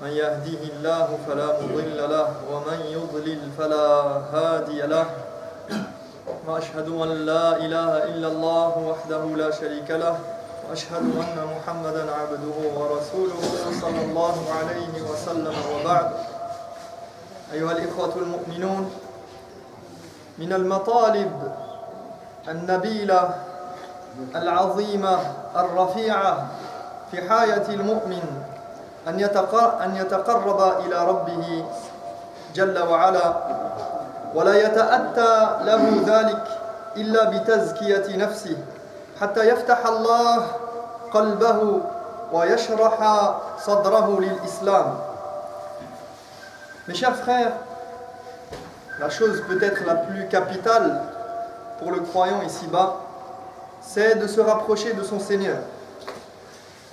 من يهده الله فلا مضل له ومن يضلل فلا هادي له وأشهد أن لا إله إلا الله وحده لا شريك له وأشهد أن محمدا عبده ورسوله صلى الله عليه وسلم وبعد أيها الإخوة المؤمنون من المطالب النبيلة العظيمة الرفيعة في حياة المؤمن أن يتقرب إلى ربه جل وعلا ولا يتأتى له ذلك إلا بتزكية نفسه حتى يفتح الله قلبه ويشرح صدره للإسلام. Mes chers frères, la chose peut-être la plus capitale pour le croyant ici-bas, c'est de se rapprocher de son Seigneur.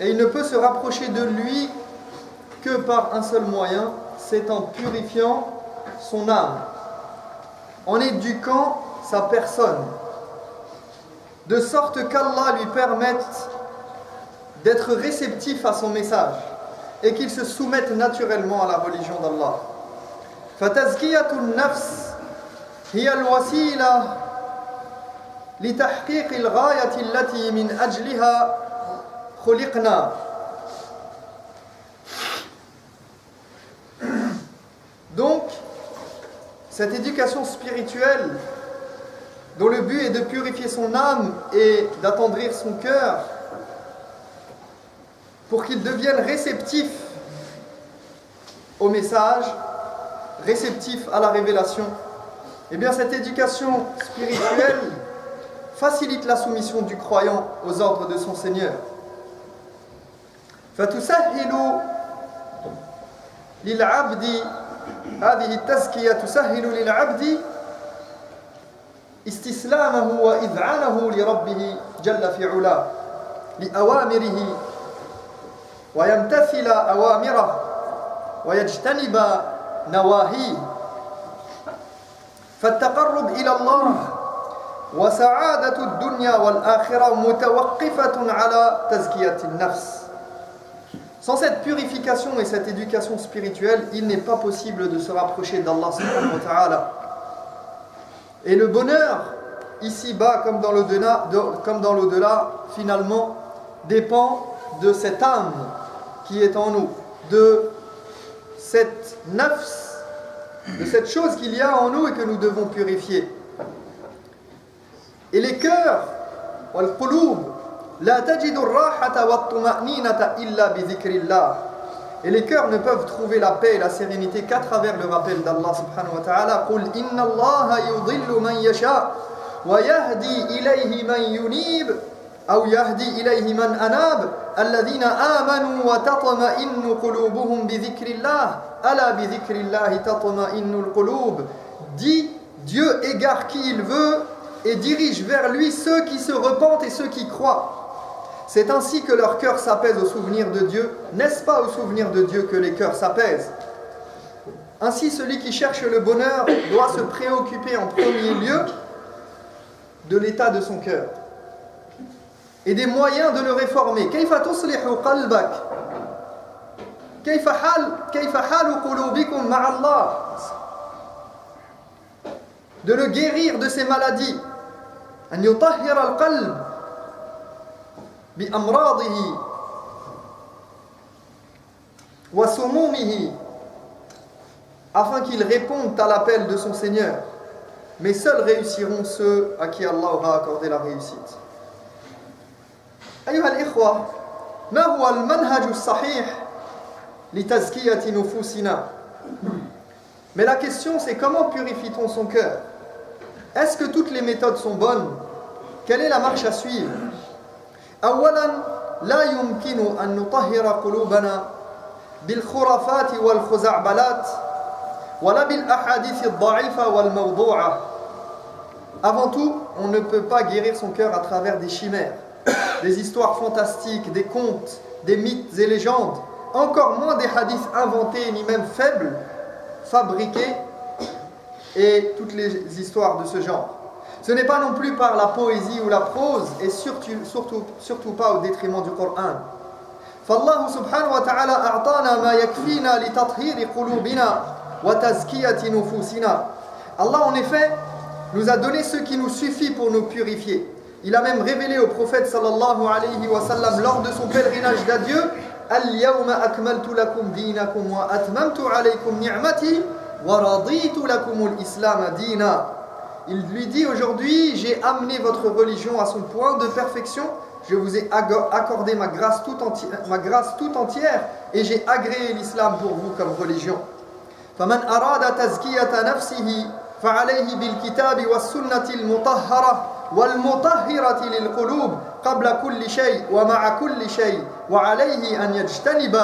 Et il ne peut se rapprocher de lui que par un seul moyen, c'est en purifiant son âme, en éduquant sa personne, de sorte qu'Allah lui permette d'être réceptif à son message et qu'il se soumette naturellement à la religion d'Allah. فَتَزْكِيَةُ النَّفْسِ هي الوسيلة لتحقيق الغاية التي من أجلها خلقنا. Donc, cette éducation spirituelle, dont le but est de purifier son âme et d'attendrir son cœur, pour qu'il devienne réceptif au message, réceptif à la révélation, eh bien cette éducation spirituelle facilite la soumission du croyant aux ordres de son Seigneur. فَتُسَهِّلُ لِلْعَبْدِ هذه التزكية تسهل للعبد استسلامه وإذعانه لربه جل في علاه لأوامره ويمتثل أوامره ويجتنب نواهيه فالتقرب إلى الله وسعادة الدنيا والآخرة متوقفة على تزكية النفس. Sans cette purification et cette éducation spirituelle, il n'est pas possible de se rapprocher d'Allah subhanahu wa ta'ala. Et le bonheur, ici-bas comme dans l'au-delà, finalement, dépend de cette âme qui est en nous, de cette nafs, de cette chose qu'il y a en nous et que nous devons purifier. Et les cœurs, wal-qulub, لا تجد الراحة والطمأنينة إلا بذكر الله. Et les cœurs ne peuvent trouver la paix et la sérénité qu'à travers le rappel d'Allah subhanahu wa ta'ala. قُلْ إِنَّ اللَّهَ يُضِلُّ مَنْ يَشَاءُ وَيَهْدِي إِلَيْهِ مَنْ يُنِيبُ أو يهدي إليه من أناب الذين آمنوا وتطمئن قلوبهم بذكر الله ألا بذكر الله تطمئن القلوب. Dit, Dieu égare qui il veut et dirige vers lui ceux qui se repentent et ceux qui croient. C'est ainsi que leur cœur s'apaise au souvenir de Dieu. N'est-ce pas au souvenir de Dieu que les cœurs s'apaisent? Ainsi, celui qui cherche le bonheur doit se préoccuper en premier lieu de l'état de son cœur et des moyens de le réformer. كيف تصلح قلبك؟ كيف حال قلوبكم مع الله؟ De le guérir de ses maladies. أن يطهر القلب بأمراضه وسمومه afin qu'il réponde à l'appel de son Seigneur. Mais seuls réussiront ceux à qui Allah aura accordé la réussite. أيها الإخوة، ما هو المنهج الصحيح لتزكية نفوسنا؟ Mais la question c'est comment purifie-t-on son cœur? Est-ce que toutes les méthodes sont bonnes? Quelle est la marche à suivre? أولا لا يمكن أن نطهر قلوبنا بالخرافات والخزعبلات ولا بالأحاديث الضعيفة والموضوعة. Avant tout, on ne peut pas guérir son cœur à travers des chimères, des histoires fantastiques, des contes, des mythes et légendes, encore moins des hadiths inventés ni même faibles, fabriqués, et toutes les histoires de ce genre. Ce n'est pas non plus par la poésie ou la prose, et surtout pas au détriment du Coran. فالله سبحانه وتعالى أعطانا ما يكفينا لتطهير قلوبنا وتزكية نفوسنا. Allah en effet nous a donné ce qui nous suffit pour nous purifier. Il a même révélé au prophète sallallahu alayhi wa sallam lors de son pèlerinage d'adieu: Al-yawma akmaltu lakum dinakum wa atmamtu alaykum ni'mati wa raditu lakum al-islam dina. Il lui dit: aujourd'hui, j'ai amené votre religion à son point de perfection, je vous ai accordé ma grâce tout entière et j'ai agréé l'islam pour vous comme religion. فمن أراد تزكية نفسه فعليه بالكتاب والسنة المطهرة والمطهرة للقلوب قبل كل شيء ومع كل شيء، وعليه أن يجتنب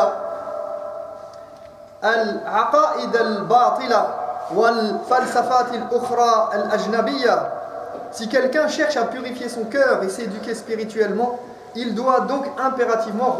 العقائد الباطلة والفلسفات الأخرى الأجنبية. Si quelqu'un cherche à purifier son cœur et s'éduquer spirituellement, il doit donc impérativement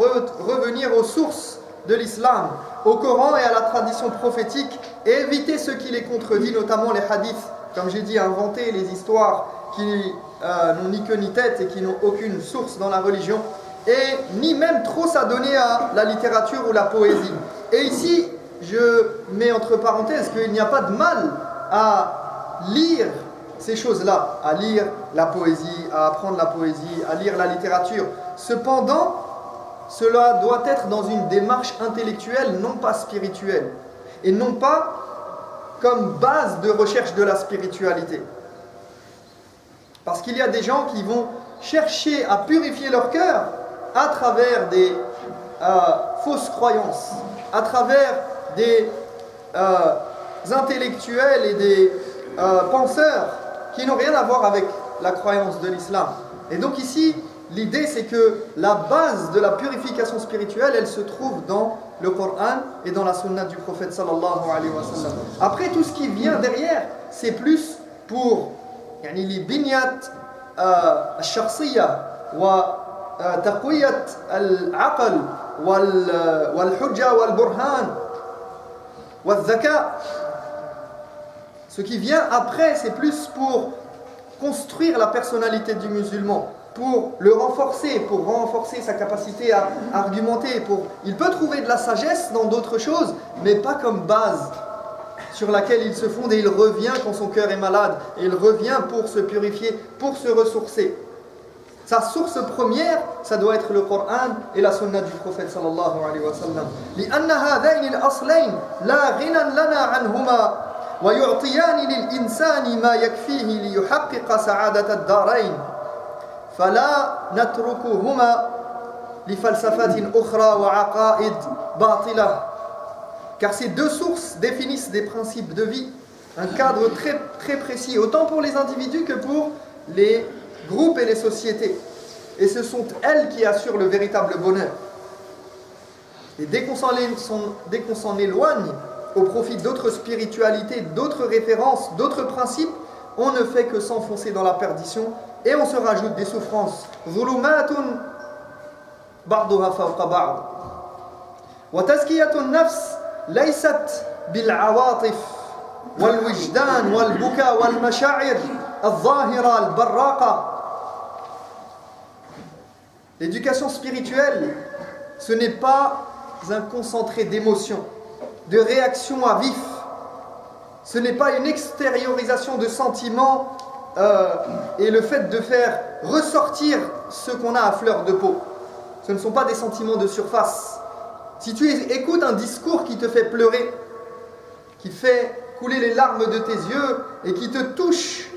revenir aux sources de l'islam, au Coran et à la tradition prophétique, et éviter ce qui les contredit, notamment les hadiths, comme j'ai dit, inventer les histoires qui n'ont ni queue ni tête et qui n'ont aucune source dans la religion, et ni même trop s'adonner à la littérature ou la poésie. Et ici, je mets entre parenthèses qu'il n'y a pas de mal à lire ces choses-là, à lire la poésie, à apprendre la poésie, à lire la littérature. Cependant, cela doit être dans une démarche intellectuelle, non pas spirituelle, et non pas comme base de recherche de la spiritualité. Parce qu'il y a des gens qui vont chercher à purifier leur cœur à travers des fausses croyances, à travers des intellectuels et des penseurs qui n'ont rien à voir avec la croyance de l'islam. Et donc ici, l'idée c'est que la base de la purification spirituelle, elle se trouve dans le Coran et dans la sunna du prophète sallallahu alayhi wa sallam. Après, tout ce qui vient derrière, c'est plus pour les binyat al-shakhsiyya wa taqwiyat al-aql wal-hujja wal-burhan wal-zaka. Ce qui vient après, c'est plus pour construire la personnalité du musulman, pour le renforcer, pour renforcer sa capacité à argumenter. Il peut trouver de la sagesse dans d'autres choses, mais pas comme base sur laquelle il se fonde, et il revient quand son cœur est malade, et il revient pour se purifier, pour se ressourcer. Sa source première, ça doit être le Coran et la sunna du prophète sallallahu alayhi wa sallam. لأن هذين الأصلين لا غنى لنا عنهما ويعطيان للإنسان ما يكفيه ليحقق سعادة الدارين فلا نتركهما لفلسفات أخرى وعقائد باطلة. Car ces deux sources définissent des principes de vie, un cadre très, très précis, autant pour les individus que pour les groupes et les sociétés. Et ce sont elles qui assurent le véritable bonheur. Et dès qu'on s'en éloigne au profit d'autres spiritualités, d'autres références, d'autres principes, on ne fait que s'enfoncer dans la perdition et on se rajoute des souffrances. ظُلُمَاتٌ بَعْضُهَا فَوْقَ بَعْضٍ وَتَزْكِيَةُ النَّفْسِ لَيْسَتْ بِالْعَوَاطِفِ وَالْوِجْدَانِ وَالْبُكَاءِ وَالْمَشَاعِرِ الظَّاهِرَةِ الْبَرَّاقَةِ. L'éducation spirituelle, ce n'est pas un concentré d'émotions, de réactions à vif. Ce n'est pas une extériorisation de sentiments et le fait de faire ressortir ce qu'on a à fleur de peau. Ce ne sont pas des sentiments de surface. Si tu écoutes un discours qui te fait pleurer, qui fait couler les larmes de tes yeux et qui te touche,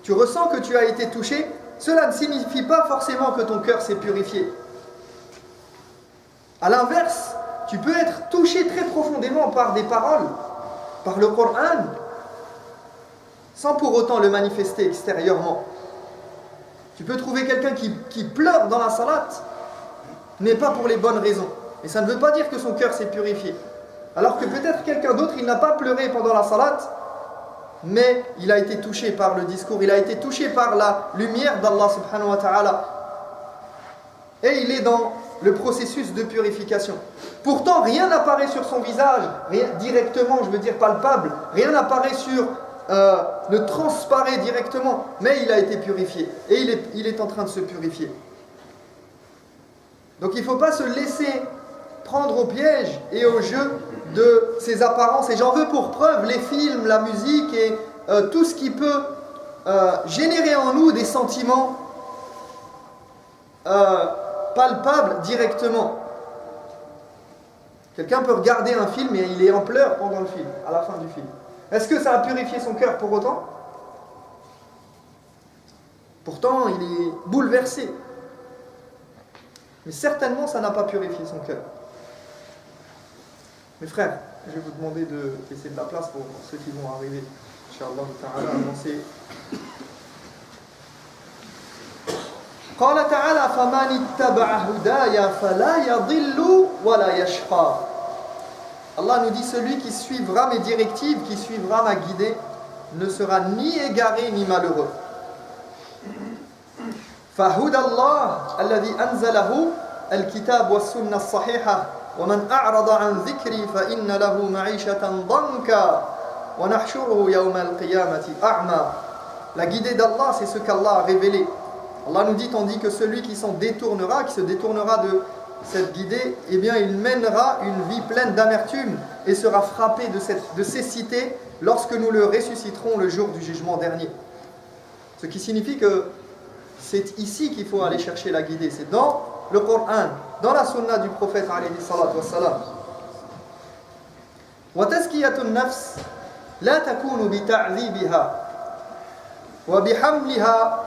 tu ressens que tu as été touché, cela ne signifie pas forcément que ton cœur s'est purifié. À l'inverse, tu peux être touché très profondément par des paroles, par le Coran, sans pour autant le manifester extérieurement. Tu peux trouver quelqu'un qui pleure dans la salate, mais pas pour les bonnes raisons. Et ça ne veut pas dire que son cœur s'est purifié. Alors que peut-être quelqu'un d'autre, il n'a pas pleuré pendant la salate, mais il a été touché par le discours, il a été touché par la lumière d'Allah subhanahu wa ta'ala. Et il est dans le processus de purification. Pourtant, rien n'apparaît sur son visage, rien, directement, je veux dire palpable, rien n'apparaît ne transparaît directement, mais il a été purifié. Et il est en train de se purifier. Donc il ne faut pas se laisser prendre au piège et au jeu de ces apparences. Et j'en veux pour preuve les films, la musique et tout ce qui peut générer en nous des sentiments palpables directement. Quelqu'un peut regarder un film et il est en pleurs pendant le film, à la fin du film. Est-ce que ça a purifié son cœur pour autant? Pourtant, il est bouleversé. Mais certainement, ça n'a pas purifié son cœur. Mes frères, je vais vous demander de laisser de la place pour ceux qui vont arriver. Inch'Allah ta'ala, avancer. قال تعالى فمن اتبع هدايا فلا يضل ولا يشقى. Allah nous dit celui qui suivra mes directives, qui suivra ma guidée, ne sera ni égaré ni malheureux. فهدى الله الذي أنزله الكتاب والسنة الصحيحة ومن أعرض عن ذكري فإن له معيشة ضنكا ونحشره يوم القيامة أعمى. La guidée d'Allah, c'est ce qu'Allah a révélé. Allah nous dit, tandis que celui qui s'en détournera, qui se détournera de cette guidée, eh bien il mènera une vie pleine d'amertume et sera frappé de cécité lorsque nous le ressusciterons le jour du jugement dernier. Ce qui signifie que c'est ici qu'il faut aller chercher la guidée, c'est dans le Coran, dans la sunna du prophète alayhi salatu wassalam. Wa tazkiyatun nafs la takunu bi ta'dhibiha wa bi hamliha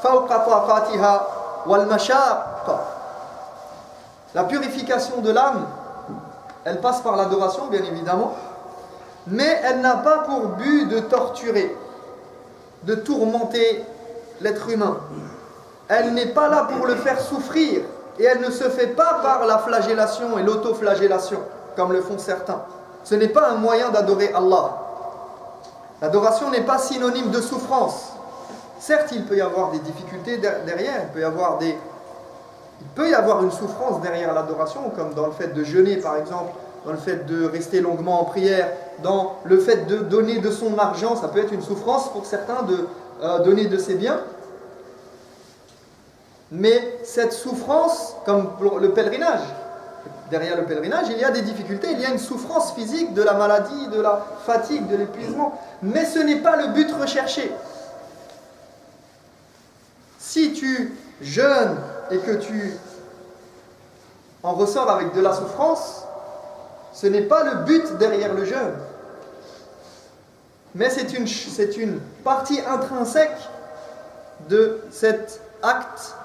fawqa taqatiha wal mashaq. La purification de l'âme, elle passe par l'adoration bien évidemment, mais elle n'a pas pour but de torturer, de tourmenter l'être humain. Elle n'est pas là pour le faire souffrir et elle ne se fait pas par la flagellation et l'autoflagellation comme le font certains. Ce n'est pas un moyen d'adorer Allah. L'adoration n'est pas synonyme de souffrance. Certes, il peut y avoir des difficultés derrière, il peut y avoir une souffrance derrière l'adoration, comme dans le fait de jeûner par exemple, dans le fait de rester longuement en prière, dans le fait de donner de son argent, ça peut être une souffrance pour certains de donner de ses biens. Mais cette souffrance, comme pour le pèlerinage, derrière le pèlerinage, il y a des difficultés, il y a une souffrance physique, de la maladie, de la fatigue, de l'épuisement. Mais ce n'est pas le but recherché. Si tu jeûnes et que tu en ressors avec de la souffrance, ce n'est pas le but derrière le jeûne. Mais c'est une partie intrinsèque de cet acte.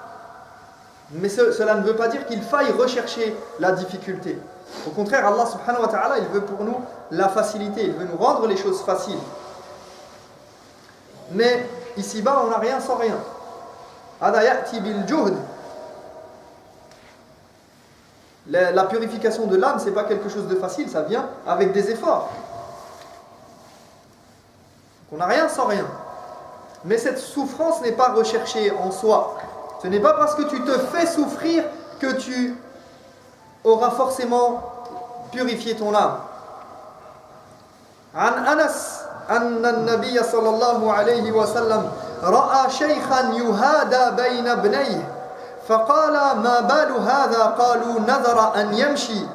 Mais cela ne veut pas dire qu'il faille rechercher la difficulté. Au contraire, Allah subhanahu wa ta'ala, il veut pour nous la facilité, il veut nous rendre les choses faciles. Mais ici-bas, on n'a rien sans rien. Hada ya'ti bil juhd. La purification de l'âme, ce n'est pas quelque chose de facile, ça vient avec des efforts. On n'a rien sans rien. Mais cette souffrance n'est pas recherchée en soi. Ce n'est pas parce que tu te fais souffrir que tu auras forcément purifié ton âme. عن أنس أن النبي صلى الله عليه وسلم رأى شيخا يهادى بين ابنيه فقال ما بال هذا قالوا نذر أن يمشي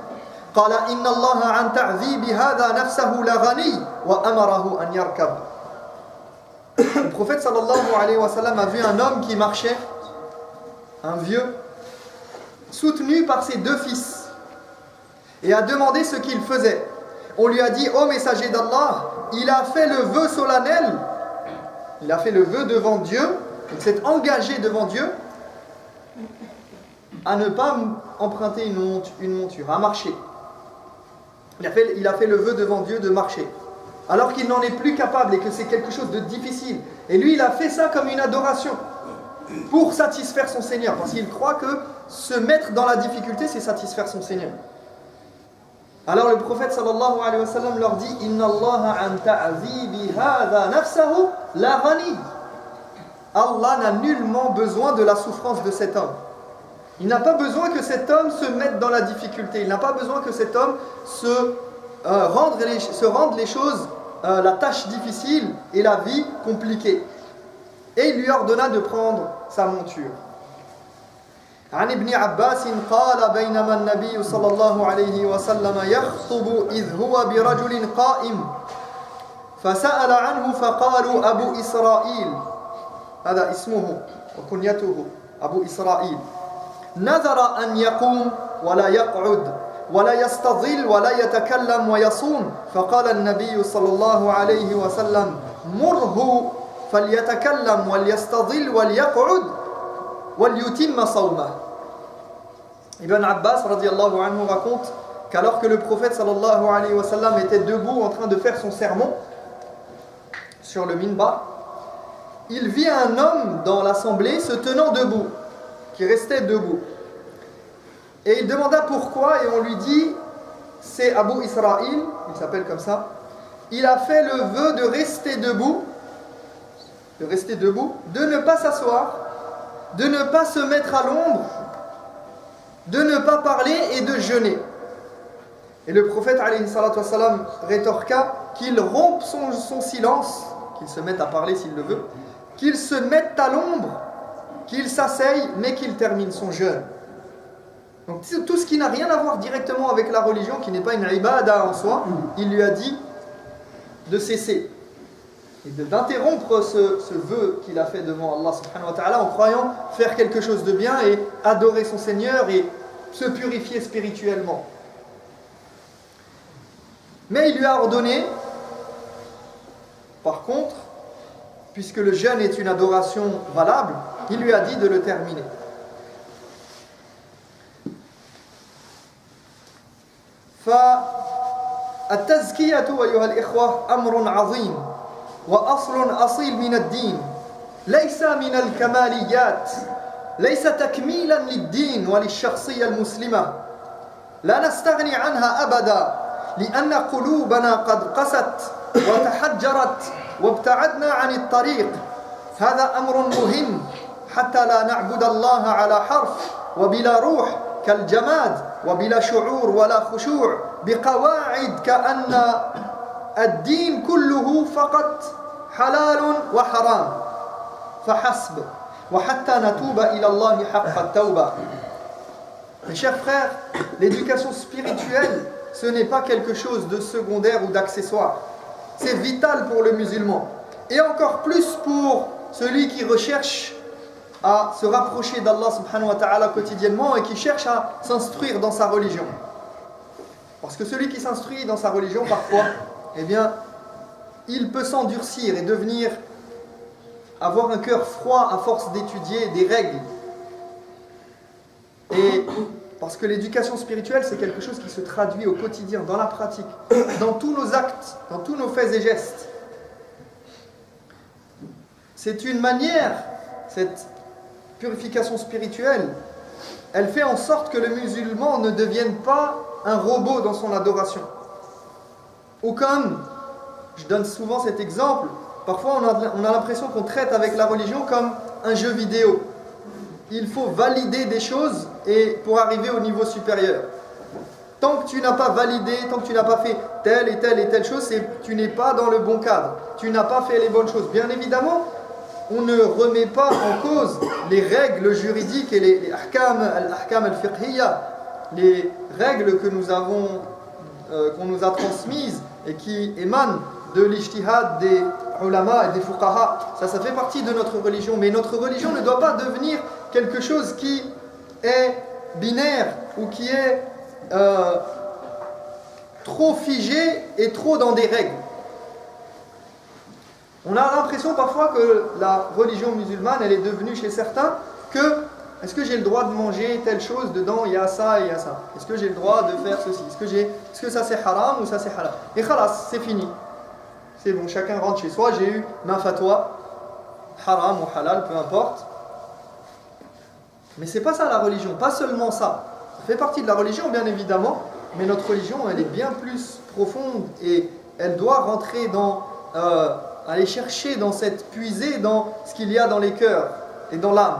قال إن الله عن تعذيب هذا نفسه لغني وأمره أن يركب. Le prophète sallallahu alayhi wa sallam a vu un homme qui marchait, un vieux, soutenu par ses deux fils, et a demandé ce qu'il faisait. On lui a dit, ô messager d'Allah, il a fait le vœu solennel, il a fait le vœu devant Dieu, il s'est engagé devant Dieu à ne pas emprunter une monture, à marcher. Il a fait le vœu devant Dieu de marcher, alors qu'il n'en est plus capable et que c'est quelque chose de difficile. Et lui, il a fait ça comme une adoration, pour satisfaire son Seigneur, parce qu'il croit que se mettre dans la difficulté, c'est satisfaire son Seigneur. Alors le prophète sallallahu alayhi wa sallam leur dit, Inna Allah an ta'zibi hadha nafsahu la ghani. Allah n'a nullement besoin de la souffrance de cet homme. Il n'a pas besoin que cet homme se mette dans la difficulté. Il n'a pas besoin que cet homme se rende les choses, la tâche difficile et la vie compliquée. Et il lui ordonna de prendre sa monture. عن ابن عباس قال بينما النبي صلى الله عليه وسلم يخطب إذ هو برجل قائم فسأل عنه فقالوا أبو إسرائيل هذا اسمه وكنيته أبو إسرائيل نذر أن يقوم ولا يقعد ولا يستظل ولا يتكلم ويصوم فقال النبي صلى الله عليه وسلم مره فليتكلم وليستظل وليقعد وليتم صومه. Ibn Abbas radiallahu anhu raconte qu'alors que le prophète sallallahu alayhi wa sallam était debout en train de faire son sermon sur le minbar, il vit un homme dans l'assemblée se tenant debout, qui restait debout. Et il demanda pourquoi et on lui dit c'est Abu Israël, il s'appelle comme ça, il a fait le vœu de rester debout, de ne pas s'asseoir, de ne pas se mettre à l'ombre, de ne pas parler et de jeûner. Et le prophète alayhi salatu wassalam rétorqua qu'il rompe son silence, qu'il se mette à parler s'il le veut, qu'il se mette à l'ombre, qu'il s'asseye, mais qu'il termine son jeûne. Donc tout ce qui n'a rien à voir directement avec la religion, qui n'est pas une ibada en soi, il lui a dit de cesser et d'interrompre ce vœu qu'il a fait devant Allah subhanahu wa ta'ala en croyant faire quelque chose de bien et adorer son Seigneur et se purifier spirituellement. Mais il lui a ordonné, par contre, puisque le jeûne est une adoration valable, il lui a dit de le terminer. فالتزكية أيها الإخوة أمر عظيم وأصل أصيل من الدين ليس من الكماليات ليس تكميلا للدين وللشخصية المسلمة لا نستغني عنها أبدا لأن قلوبنا قد قست وتحجرت وابتعدنا عن الطريق هذا أمر مهم حتى لا نعبد الله على حرف وبلا روح كالجماد وبلا شعور ولا خشوع بقواعد كأن الدين كله فقط حلال وحرام فحسب وحتى نتوب إلى الله حق التوبة. Mes chers frères, l'éducation spirituelle, ce n'est pas quelque chose de secondaire ou d'accessoire. C'est vital pour le musulman. Et encore plus pour celui qui recherche à se rapprocher d'Allah subhanahu wa ta'ala quotidiennement et qui cherche à s'instruire dans sa religion. Parce que celui qui s'instruit dans sa religion, parfois, eh bien, il peut s'endurcir et avoir un cœur froid à force d'étudier des règles. Et parce que l'éducation spirituelle, c'est quelque chose qui se traduit au quotidien, dans la pratique, dans tous nos actes, dans tous nos faits et gestes. C'est une manière, cette purification spirituelle, elle fait en sorte que le musulman ne devienne pas un robot dans son adoration. Ou comme, je donne souvent cet exemple, parfois on a l'impression qu'on traite avec la religion comme un jeu vidéo. Il faut valider des choses et pour arriver au niveau supérieur. Tant que tu n'as pas validé, tant que tu n'as pas fait telle et telle et telle chose, tu n'es pas dans le bon cadre. Tu n'as pas fait les bonnes choses. Bien évidemment, on ne remet pas en cause les règles juridiques et les ahkam al-fiqhiyya, les règles que nous avons, qu'on nous a transmises et qui émanent de l'ijtihad des ulama et des fuqaha. Ça fait partie de notre religion. Mais notre religion ne doit pas devenir quelque chose qui est binaire ou qui est trop figé et trop dans des règles. On a l'impression parfois que la religion musulmane, elle est devenue chez certains que est-ce que j'ai le droit de manger telle chose, dedans il y a ça et il y a ça. Est-ce que j'ai le droit de faire ceci? Est-ce que ça c'est haram ou ça c'est halal? Et khalas, c'est fini. C'est bon, chacun rentre chez soi, j'ai eu ma fatwa, haram ou halal, peu importe. Mais c'est pas ça la religion, pas seulement ça. Ça fait partie de la religion bien évidemment, mais notre religion elle est bien plus profonde et elle doit rentrer dans... aller chercher dans puiser dans ce qu'il y a dans les cœurs et dans l'âme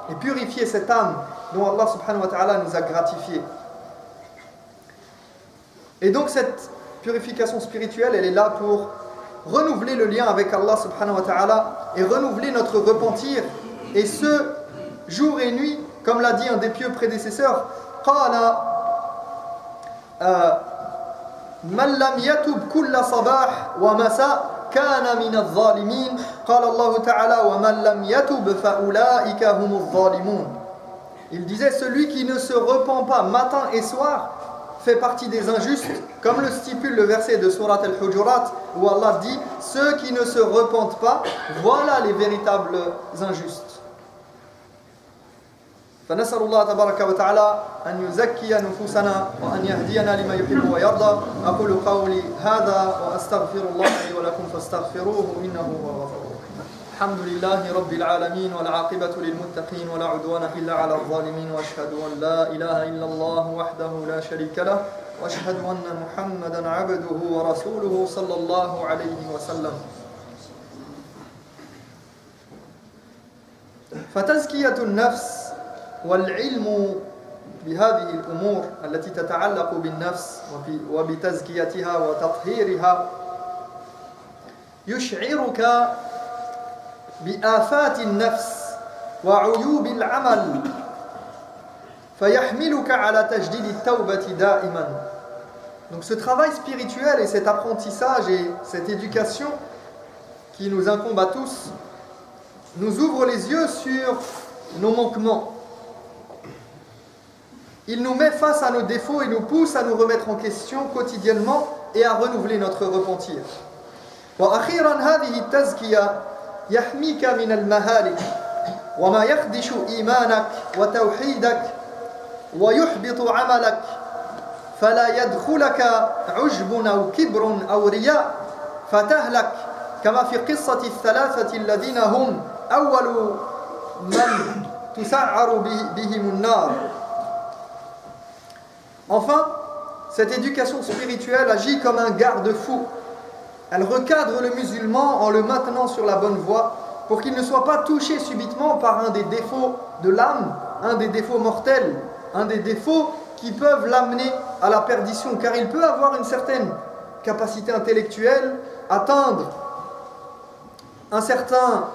et purifier cette âme dont Allah subhanahu wa ta'ala nous a gratifié. Et donc cette purification spirituelle, elle est là pour renouveler le lien avec Allah subhanahu wa ta'ala et renouveler notre repentir, et ce, jour et nuit, comme l'a dit un des pieux prédécesseurs, قال من لم يتب كل صباح ومساء كان من الظالمين قال الله تعالى ومن لم يتب فأولئك هم الظالمون. Il disait, celui qui ne se repent pas matin et soir fait partie des injustes, comme le stipule le verset de Surat al-Hujurat, où Allah dit, ceux qui ne se repentent pas, voilà les véritables injustes. فنسأل الله تبارك وتعالى أن يزكي نفوسنا وأن يهدينا لما يحب ويرضى. أقول قولي هذا وأستغفر الله لي ولكم فاستغفروه إنه هو الغفور الرحيم. الحمد لله رب العالمين والعاقبة للمتقين ولا عدوان إلا على الظالمين وأشهد أن لا إله إلا الله وحده لا شريك له وأشهد أن محمدا عبده ورسوله صلى الله عليه وسلم. فتزكية النفس والعلم بهذه الأمور التي تتعلق بالنفس وبتزكيتها وتطهيرها يشعرك بآفات النفس وعيوب العمل فيحملك على تجديد التوبة دائما. Donc ce travail spirituel et cet apprentissage et cette éducation qui nous incombe à tous nous ouvre les yeux sur nos manquements. Il nous met face à nos défauts et nous pousse à nous remettre en question quotidiennement et à renouveler notre repentir. وأخيرا هذه التزكية يحميك من المهالك وما يخدش إيمانك وتوحيدك ويحبط عملك فلا يدخلك عجب أو كبر أو رياء فتهلك كما في قصة الثلاثة الذين هم أول من تسعر بهم النار. Enfin, cette éducation spirituelle agit comme un garde-fou. Elle recadre le musulman en le maintenant sur la bonne voie pour qu'il ne soit pas touché subitement par un des défauts de l'âme, un des défauts mortels, un des défauts qui peuvent l'amener à la perdition, car il peut avoir une certaine capacité intellectuelle, atteindre un certain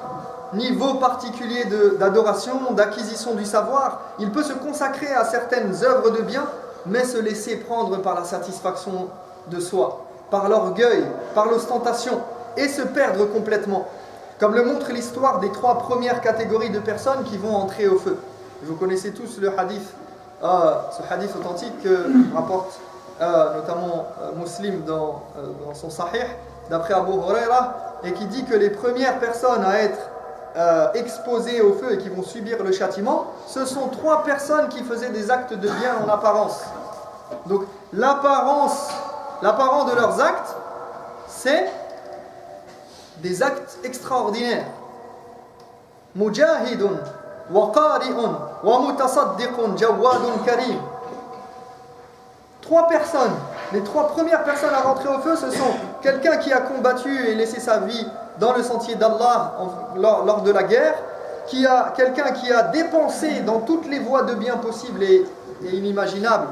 niveau particulier d'adoration, d'acquisition du savoir, il peut se consacrer à certaines œuvres de bien, mais se laisser prendre par la satisfaction de soi, par l'orgueil, par l'ostentation, et se perdre complètement. Comme le montre l'histoire des trois premières catégories de personnes qui vont entrer au feu. Vous connaissez tous le hadith, ce hadith authentique que rapporte notamment Muslim dans son Sahih, d'après Abu Huraira, et qui dit que les premières personnes à être exposées au feu et qui vont subir le châtiment, ce sont trois personnes qui faisaient des actes de bien en apparence. Donc l'apparence de leurs actes, c'est des actes extraordinaires. Mujahidun wa qari'un wa mutasaddiqun jawadun karim. Trois personnes, les trois premières personnes à rentrer au feu, ce sont quelqu'un qui a combattu et laissé sa vie dans le sentier d'Allah lors de la guerre, quelqu'un qui a dépensé dans toutes les voies de bien possibles et inimaginables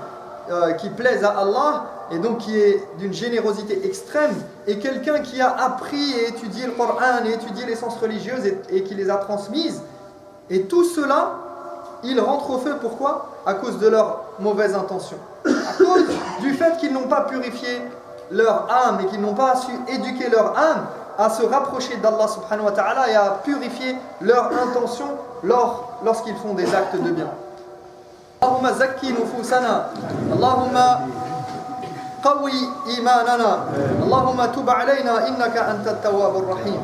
qui plaisent à Allah, et donc qui est d'une générosité extrême, et quelqu'un qui a appris et étudié le Coran et étudié les sciences religieuses et qui les a transmises. Et tout cela, ils rentrent au feu. Pourquoi ? À cause de leurs mauvaises intentions, à cause du fait qu'ils n'ont pas purifié leur âme et qu'ils n'ont pas su éduquer leur âme à se rapprocher d'Allah subhanahu wa ta'ala et à purifier leur intention lorsqu'ils font des actes de bien. Allahumma zakki nufusana, Allahumma qawi imanana, Allahumma tub alayna innaka antat tawwabur rahim.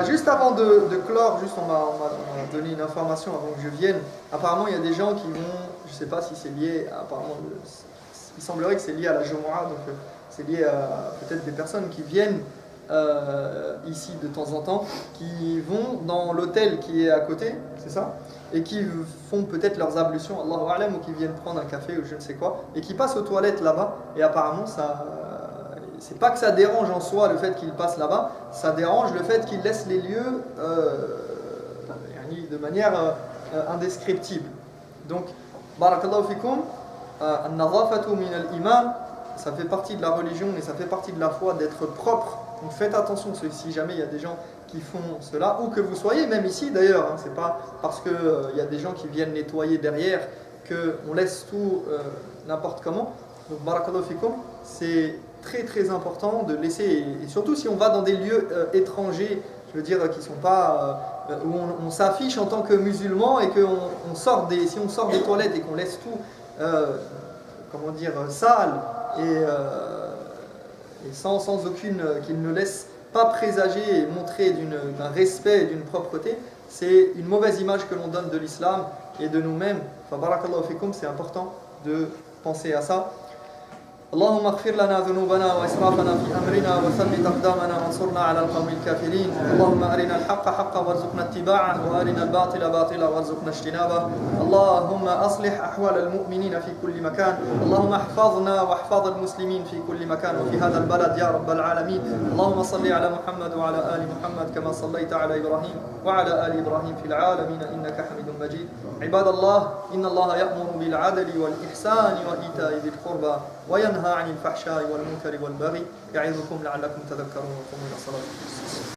Juste avant de clore, on m'a donné une information avant que je vienne. Apparemment, il y a des gens qui vont, je ne sais pas si c'est lié, apparemment, il semblerait que c'est lié à la Jumu'ah, donc c'est lié à peut-être des personnes qui viennent ici de temps en temps, qui vont dans l'hôtel qui est à côté, c'est ça, et qui font peut-être leurs ablutions, Allahu A'lam, ou qui viennent prendre un café ou je ne sais quoi, et qui passent aux toilettes là-bas, et apparemment c'est pas que ça dérange en soi le fait qu'ils passent là-bas, ça dérange le fait qu'ils laissent les lieux de manière indescriptible. Donc, barakallahu fikum, an-nadhafatu min al-iman, ça fait partie de la religion et ça fait partie de la foi d'être propre. Donc faites attention si jamais il y a des gens qui font cela, où que vous soyez, même ici d'ailleurs, hein, c'est pas parce qu'il y a des gens qui viennent nettoyer derrière qu'on laisse tout n'importe comment. Donc barakallahu fikum, c'est très très important de laisser, et surtout si on va dans des lieux étrangers, je veux dire qui sont pas où on s'affiche en tant que musulman et qu'on sort si on sort des toilettes et qu'on laisse tout comment dire sale et sans aucune qu'il ne laisse pas présager et montrer d'un respect et d'une propreté, c'est une mauvaise image que l'on donne de l'islam et de nous-mêmes. Fa barakallahu fikum, c'est important de penser à ça. اللهم اغفر لنا ذنوبنا وإسرافنا في أمرنا وثبت أقدامنا وانصرنا على القوم الكافرين. اللهم أرنا الحق حقا وارزقنا اتباعه وأرنا الباطل باطلا وارزقنا اجتنابه. اللهم أصلح أحوال المؤمنين في كل مكان. اللهم احفظنا واحفظ المسلمين في كل مكان وفي هذا البلد يا رب العالمين. اللهم صل على محمد وعلى آل محمد كما صليت على إبراهيم وعلى آل إبراهيم في العالمين إنك حميد مجيد. عباد الله إن الله يأمر بالعدل والإحسان وإيتاء ذي القربى وينهى عن الفحشاء والمنكر والبغي يعظكم لعلكم تذكرون وقوموا إلى الصلاة.